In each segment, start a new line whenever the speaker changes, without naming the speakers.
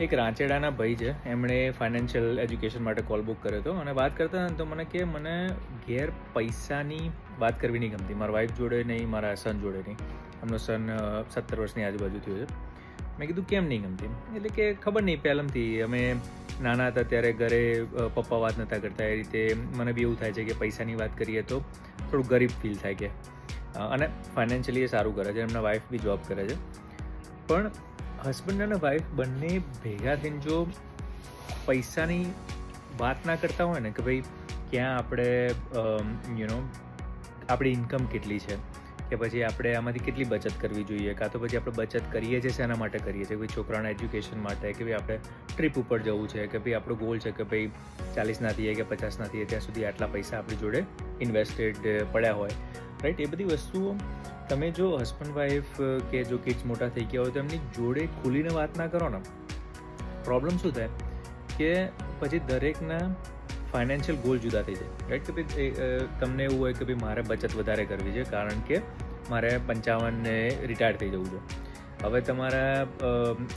એક રાંચેડાના ભાઈ છે, એમણે ફાઇનાન્શિયલ એજ્યુકેશન માટે કોલ બુક કર્યો હતો અને વાત કરતા હતા ને તો મને કે મને ઘેર પૈસાની વાત કરવી નહીં ગમતી. મારા વાઈફ જોડે નહીં, મારા સન જોડે નહીં. એમનો સન 17 વર્ષની આજુબાજુ થયો છે. મેં કીધું કેમ નહીં ગમતી? એટલે કે ખબર નહીં, પહેલાંથી અમે નાના હતા ત્યારે ઘરે પપ્પા વાત નહોતા કરતા એ રીતે. મને બી એવું થાય છે કે પૈસાની વાત કરીએ તો થોડું ગરીબ ફીલ થાય કે અને ફાઇનાન્શિયલી એ સારું કરે છે, એમના વાઈફ બી જોબ કરે છે. પણ હસબન્ડ અને વાઈફ બંને ભેગા થઈને જો પૈસાની વાત ના કરતા હોય ને કે ભાઈ ક્યાં આપણે આપણી ઇન્કમ કેટલી છે, કે પછી આપણે આમાંથી કેટલી બચત કરવી જોઈએ, કાં તો પછી આપણે બચત કરીએ છીએ શેના માટે કરીએ છીએ, ભાઈ છોકરાના એજ્યુકેશન માટે, કે ભાઈ આપણે ટ્રીપ ઉપર જવું છે, કે ભાઈ આપણો ગોલ છે કે ભાઈ 40 ના થઈએ કે 50 ના થઈએ ત્યાં સુધી આટલા પૈસા આપણી જોડે ઇન્વેસ્ટેડ પડ્યા હોય, રાઈટ? એ બધી વસ્તુઓ તમે જો હસબન્ડ વાઈફ કે જો કિડ્સ મોટા થઈ ગયા હોય તો એમની જોડે ખુલીને વાત ના કરો ને, પ્રોબ્લેમ શું થાય કે પછી દરેકના ફાઇનાન્શિયલ ગોલ જુદા થઈ જાય, રાઈટ? કે ભાઈ તમને એવું હોય કે ભાઈ મારે બચત વધારે કરવી છે કારણ કે મારે 55 રિટાયર થઈ જવું છે. હવે તમારા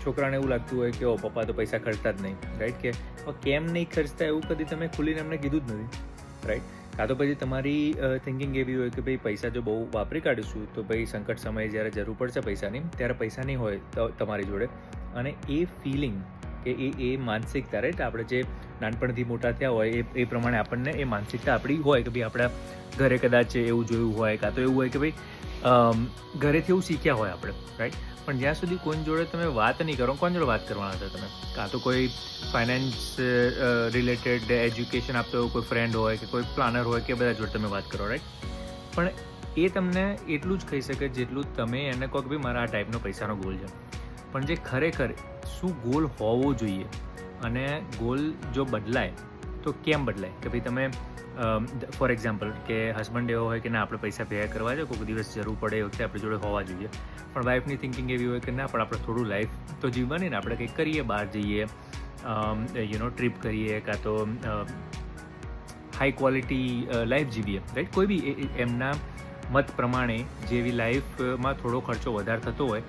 છોકરાને એવું લાગતું હોય કે ઓ પપ્પા તો પૈસા ખર્ચતા જ નહીં, રાઈટ? કે કેમ નહીં ખર્ચતા એવું કદી તમે ખુલીને એમને કીધું જ નથી, રાઈટ? કાં તો પછી તમારી થિંકિંગ એવી હોય કે ભાઈ પૈસા જો બહુ વાપરી કાઢીશું તો ભાઈ સંકટ સમયે જ્યારે જરૂર પડશે પૈસાની ત્યારે પૈસા નહીં હોય તમારી જોડે. અને એ ફિલિંગ કે એ માનસિકતા, રાઈટ? આપણે જે નાનપણથી મોટા થયા હોય એ પ્રમાણે આપણને એ માનસિકતા આપણી હોય કે ભાઈ આપણા ઘરે કદાચ એવું જોયું હોય, કાં તો એવું હોય કે ભાઈ ઘરેથી એવું શીખ્યા હોય આપણે, રાઈટ? પણ જ્યાં સુધી કોઈની જોડે તમે વાત નહીં કરો, કોની જોડે વાત કરવાના હતા તમે? કાં તો કોઈ ફાઇનાન્સ રિલેટેડ એજ્યુકેશન આપતો હોય કોઈ ફ્રેન્ડ હોય કે કોઈ પ્લાનર હોય કે બધા જોડે તમે વાત કરો, રાઈટ? પણ એ તમને એટલું જ કહી શકે જેટલું તમે એને કહો કે ભાઈ મારા આ ટાઈપનો પૈસાનો ગોલ છે. પણ જે ખરેખર શું ગોલ હોવો જોઈએ અને ગોલ જો બદલાય તો કેમ બદલાય, કે ભાઈ તમે ફોર એક્ઝામ્પલ કે હસબન્ડ એવો હોય કે ના આપણે પૈસા ભેગા કરવા છે, કોઈ દિવસ જરૂર પડે એ વખતે આપણી જોડે હોવા જોઈએ. પણ વાઈફની થિંકિંગ એવી હોય કે ના પણ આપણે થોડું લાઈફ તો જીવવાની ને, આપણે કંઈક કરીએ, બહાર જઈએ, ટ્રીપ કરીએ, કાં તો હાઈ ક્વોલિટી લાઈફ જીવીએ, રાઈટ? કોઈ બી એમના મત પ્રમાણે જેવી લાઈફમાં થોડો ખર્ચો વધારે થતો હોય.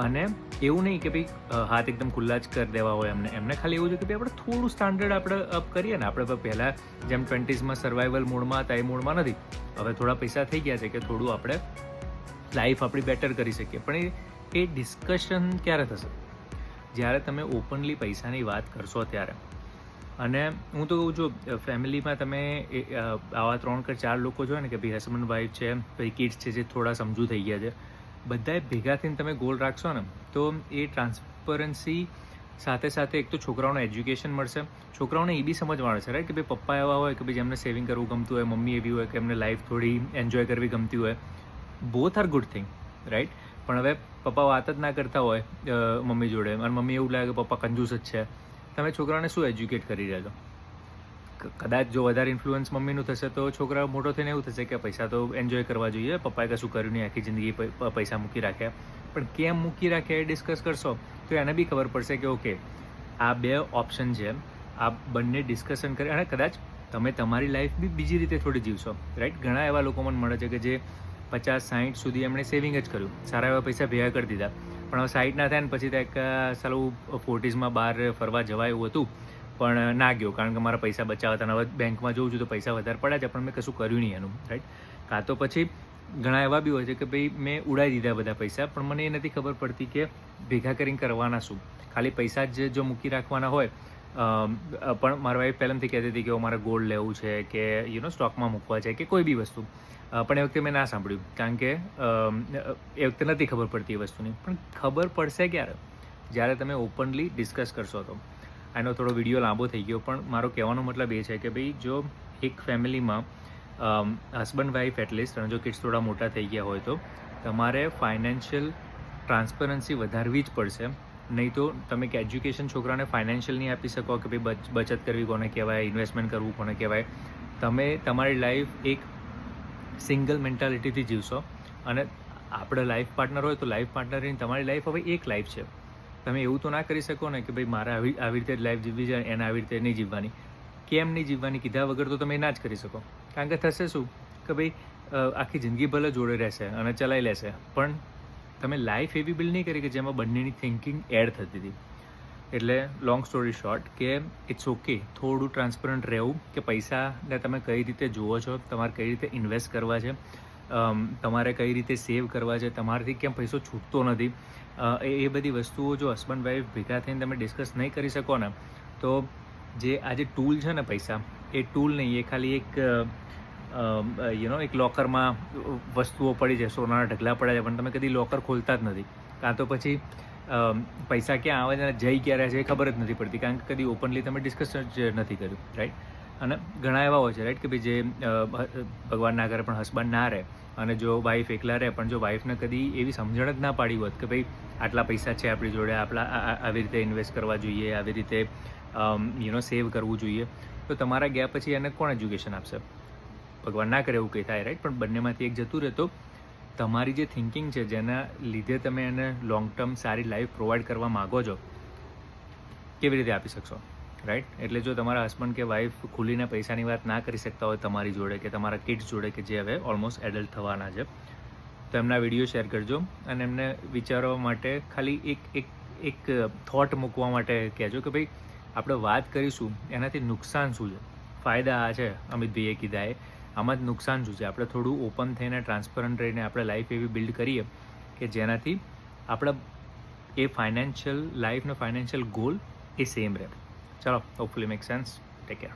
અને એવું નહીં કે ભાઈ હાથ એકદમ ખુલ્લા જ કરી દેવા હોય એમને ખાલી એવું છે કે ભાઈ આપણે થોડું સ્ટાન્ડર્ડ આપણે અપ કરીએ ને. આપણે પહેલાં જેમ 20s સર્વાઈવલ મોડમાં હતા એ મોડમાં નથી. હવે થોડા પૈસા થઈ ગયા છે કે થોડું આપણે લાઈફ આપણી બેટર કરી શકીએ. પણ એ ડિસ્કશન ક્યારે થશે? જ્યારે તમે ઓપનલી પૈસાની વાત કરશો ત્યારે. અને હું તો કહું છું ફેમિલીમાં તમે આવા 3 કે 4 લોકો જો ને કે ભાઈ હસબન્ડ વાઈફ છે, પછી કિડ્સ છે જે થોડા સમજુ થઈ ગયા છે, બધાએ ભેગા થઈને તમે ગોલ રાખશો ને તો એ ટ્રાન્સપરન્સી સાથે સાથે એક તો છોકરાઓને એજ્યુકેશન મળશે, છોકરાઓને એ બી સમજવાનું છે, રાઈટ? કે ભાઈ પપ્પા એવા હોય કે ભાઈ જેમને સેવિંગ કરવું ગમતું હોય, મમ્મી એવી હોય કે એમને લાઈફ થોડી એન્જોય કરવી ગમતી હોય. Both are good thing, right? પણ હવે પપ્પા વાત જ ના કરતા હોય મમ્મી જોડે અને મમ્મી એવું લાગે કે પપ્પા કંજૂસ જ છે, તમે છોકરાને શું એજ્યુકેટ કરી રહ્યા છો? કદાચ જો વધારે ઇન્ફ્લુઅન્સ મમ્મીનું થશે તો છોકરા મોટો થઈને એવું થશે કે પૈસા તો એન્જોય કરવા જોઈએ, પપ્પાએ કશું કર્યું નહીં, આખી જિંદગી પૈસા મૂકી રાખ્યા. પણ કેમ મૂકી રાખ્યા એ ડિસ્કસ કરશો તો એને બી ખબર પડશે કે ઓકે આ 2 ઓપ્શન છે, આ બંને ડિસ્કશન કરે અને કદાચ તમે તમારી લાઈફ બી બીજી રીતે થોડી જીવશો, રાઈટ? ઘણા એવા લોકો મને મળે છે કે જે 50-60 સુધી એમણે સેવિંગ જ કર્યું, સારા એવા પૈસા ભેગા કરી દીધા, પણ હવે 60 ના થાય ને પછી સાલું 40s બહાર ફરવા જવાય એવું હતું પણ ના ગયો કારણ કે મારા પૈસા બચાવવા હતા. હવે બેંકમાં જોઉં છું તો પૈસા વધારે પડ્યા છે પણ મેં કશું કર્યું નહીં એનું, રાઈટ? કાં તો પછી ઘણા એવા બી હોય છે કે ભાઈ મેં ઉડાવી દીધા બધા પૈસા, પણ મને એ નથી ખબર પડતી કે ભેગા કરીને કરવાના શું. ખાલી પૈસા જ જો મૂકી રાખવાના હોય. પણ મારા વાઈફ પહેલાંથી કહેતી હતી કે મારે ગોલ્ડ લેવું છે કે સ્ટોકમાં મૂકવા છે કે કોઈ બી વસ્તુ, પણ એ વખતે મેં ના સાંભળ્યું કારણ કે એ વખતે નથી ખબર પડતી એ વસ્તુની. પણ ખબર પડશે ક્યારે? જ્યારે તમે ઓપનલી ડિસ્કસ કરશો તો. આનો થોડો વિડીયો લાંબો થઈ ગયો પણ મારો કહેવાનો મતલબ એ છે કે ભાઈ જો એક ફેમિલીમાં હસબન્ડ વાઈફ એટલીસ્ટ અને જો કિડ્સ થોડા મોટા થઈ ગયા હોય તો તમારે ફાઇનાન્શિયલ ટ્રાન્સપરન્સી વધારવી જ પડશે. નહીં તો તમે કે એજ્યુકેશન છોકરાને ફાઇનાન્શિયલ નહીં આપી શકો કે ભાઈ બચત કરવી કોને કહેવાય, ઇન્વેસ્ટમેન્ટ કરવું કોને કહેવાય. તમે તમારી લાઈફ એક સિંગલ મેન્ટાલિટીથી જીવશો અને આપણે લાઈફ પાર્ટનર હોય તો લાઈફ પાર્ટનરની તમારી લાઈફ હવે એક લાઈફ છે. તમે એવું તો ના કરી શકો ને કે ભાઈ મારે આવી રીતે જ લાઈફ જીવવી છે, એને આવી રીતે નહીં જીવવાની. કેમ નહીં જીવવાની કીધા વગર તો તમે ના જ કરી શકો. કારણ કે થશે શું કે ભાઈ આખી જિંદગી ભલે જોડે રહેશે અને ચલાવી લેશે પણ તમે લાઈફ એવી બિલ્ડ નહીં કરી કે જેમાં બંનેની થિંકિંગ એડ થતી હતી. એટલે લોંગ સ્ટોરી શોર્ટ કે ઇટ્સ ઓકે થોડું ટ્રાન્સપરન્ટ રહેવું કે પૈસાને તમે કઈ રીતે જુઓ છો, તમારે કઈ રીતે ઇન્વેસ્ટ કરવા છે, તમારે કઈ રીતે સેવ કરવા છે, તમારાથી કેમ પૈસો છૂટતો નથી, એ બધી વસ્તુઓ જો હસબન્ડ વાઈફ ભેગા થઈને તમે ડિસ્કસ નહીં કરી શકો ને, તો જે આ જે ટૂલ છે ને પૈસા, એ ટૂલ નહીં, એ ખાલી એક લોકરમાં વસ્તુઓ પડી છે, સોનાના ઢગલા પડ્યા છે, પણ તમે કદી લોકર ખોલતા જ નથી, કાં તો પછી પૈસા ક્યાં આવે છે અને જઈ ક્યારે છે એ ખબર જ નથી પડતી, કારણ કે કદી ઓપનલી તમે ડિસ્કસ જ નથી કર્યું, રાઈટ. અને ઘણા એવા હોય છે, રાઈટ, કે ભાઈ જે ભગવાન ના કરે પણ હસબન્ડ ના રહે, અને જો વાઈફ એકલા રહે, પણ જો વાઈફને કદી એવી સમજણ જ ના પાડી હોત કે ભાઈ આટલા પૈસા છે આપણી જોડે, આવી રીતે ઇન્વેસ્ટ કરવા જોઈએ, આવી રીતે સેવ કરવું જોઈએ, તો તમારા ગયા પછી એને કોણ એજ્યુકેશન આપશે? ભગવાન ના કરે એવું કંઈ થાય, રાઈટ. પણ બંનેમાંથી એક જતું રહે તો તમારી જે થિંકિંગ છે, જેના લીધે તમે એને લોંગ ટર્મ સારી લાઈફ પ્રોવાઈડ કરવા માગો છો, કેવી રીતે આપી શકશો, રાઈટ. એટલે જો તમારા હસબન્ડ કે વાઈફ ખુલીને પૈસાની વાત ના કરી શકતા હોય તમારી જોડે કે તમારા કિડ્સ જોડે, કે જે હવે ઓલમોસ્ટ એડલ્ટ થવાના છે, તો એમના વિડીયો શેર કરજો અને એમને વિચારવા માટે ખાલી એક થોટ મૂકવા માટે કહેજો કે ભાઈ આપણે વાત કરીશું એનાથી નુકસાન શું છે, ફાયદા આ છે અમિતભાઈએ કીધા એ, આમાં જ નુકસાન શું છે. આપણે થોડું ઓપન થઈને ટ્રાન્સપરન્ટ રહીને આપણે લાઈફ એવી બિલ્ડ કરીએ કે જેનાથી આપણા એ ફાઇનાન્શિયલ લાઈફનો ફાઇનાન્શિયલ ગોલ એ સેમ રહે. ચાલો, hopefully make sense. Take care.